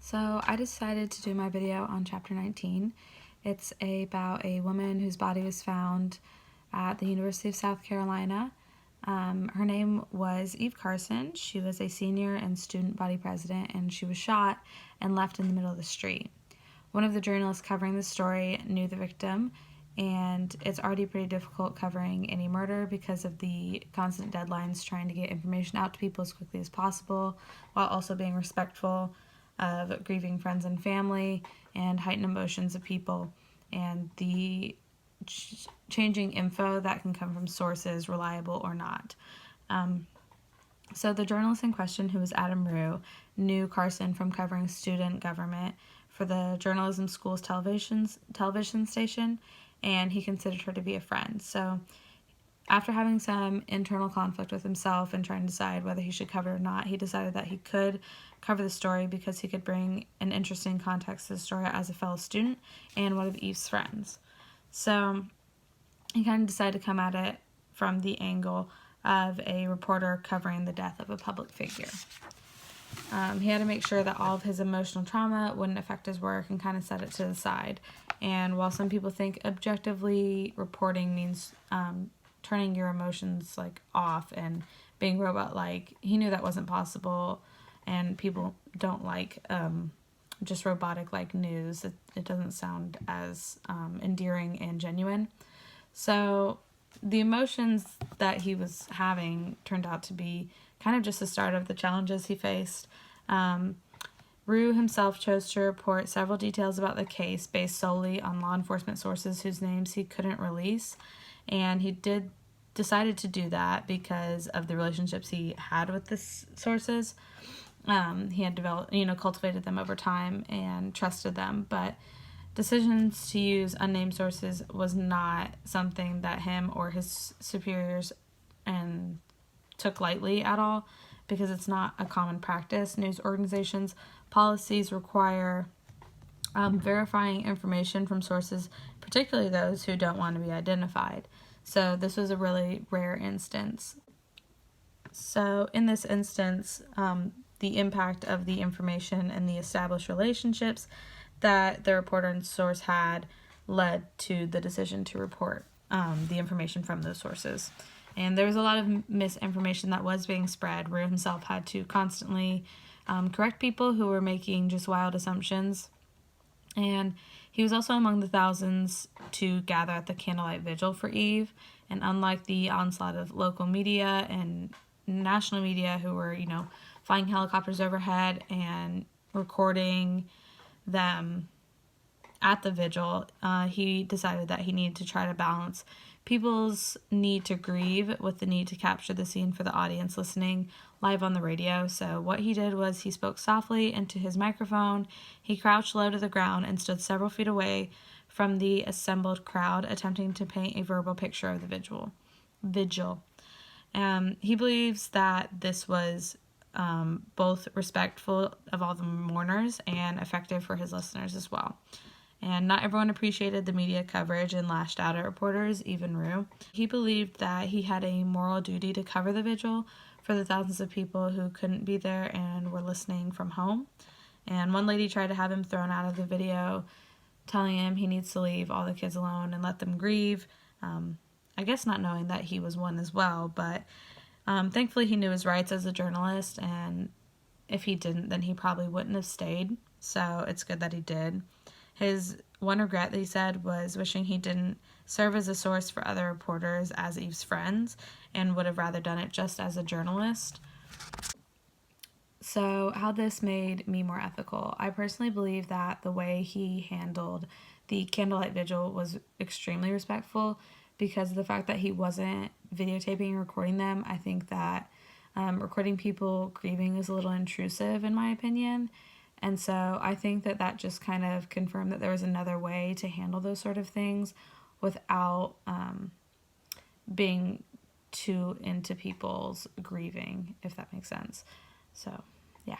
So I decided to do my video on chapter 19. It's about a woman whose body was found at the University of South Carolina. Her name was Eve Carson. She was a senior and student body president, and she was shot and left in the middle of the street. One of the journalists covering the story knew the victim, and it's already pretty difficult covering any murder because of the constant deadlines trying to get information out to people as quickly as possible, while also being respectful of grieving friends and family and heightened emotions of people and the changing info that can come from sources, reliable or not. So the journalist in question, who was Adam Rue, knew Carson from covering student government for the journalism school's television station, and he considered her to be a friend. So after having some internal conflict with himself and trying to decide whether he should cover it or not, he decided that he could cover the story because he could bring an interesting context to the story as a fellow student and one of Eve's friends. So he kind of decided to come at it from the angle of a reporter covering the death of a public figure. He had to make sure that all of his emotional trauma wouldn't affect his work and kind of set it to the side. And while some people think objectively reporting means turning your emotions off and being robot-like, he knew that wasn't possible, and people don't like just robotic-like news. It doesn't sound as endearing and genuine. So the emotions that he was having turned out to be kind of just the start of the challenges he faced. Rue himself chose to report several details about the case based solely on law enforcement sources whose names he couldn't release, and he decided to do that because of the relationships he had with the sources. He had cultivated them over time and trusted them, but decisions to use unnamed sources was not something that him or his superiors took lightly at all, because it's not a common practice. News organizations' policies require verifying information from sources, particularly those who don't want to be identified. So this was a really rare instance. So in this instance, the impact of the information and the established relationships that the reporter and source had led to the decision to report the information from those sources. And there was a lot of misinformation that was being spread. Rue himself had to constantly correct people who were making just wild assumptions. And he was also among the thousands to gather at the candlelight vigil for Eve. And unlike the onslaught of local media and national media who were, flying helicopters overhead and recording them at the vigil, he decided that he needed to try to balance people's need to grieve with the need to capture the scene for the audience listening live on the radio. So what he did was he spoke softly into his microphone, he crouched low to the ground and stood several feet away from the assembled crowd, attempting to paint a verbal picture of the vigil. He believes that this was both respectful of all the mourners and effective for his listeners as well. And not everyone appreciated the media coverage and lashed out at reporters, even Rue. He believed that he had a moral duty to cover the vigil for the thousands of people who couldn't be there and were listening from home. And one lady tried to have him thrown out of the video, telling him he needs to leave all the kids alone and let them grieve. I guess not knowing that he was one as well, but thankfully he knew his rights as a journalist, and if he didn't, then he probably wouldn't have stayed. So it's good that he did. His one regret that he said was wishing he didn't serve as a source for other reporters as Eve's friends and would have rather done it just as a journalist. So how this made me more ethical. I personally believe that the way he handled the candlelight vigil was extremely respectful because of the fact that he wasn't videotaping and recording them. I think that recording people grieving is a little intrusive in my opinion. And so I think that just kind of confirmed that there was another way to handle those sort of things without being too into people's grieving, if that makes sense. So, yeah.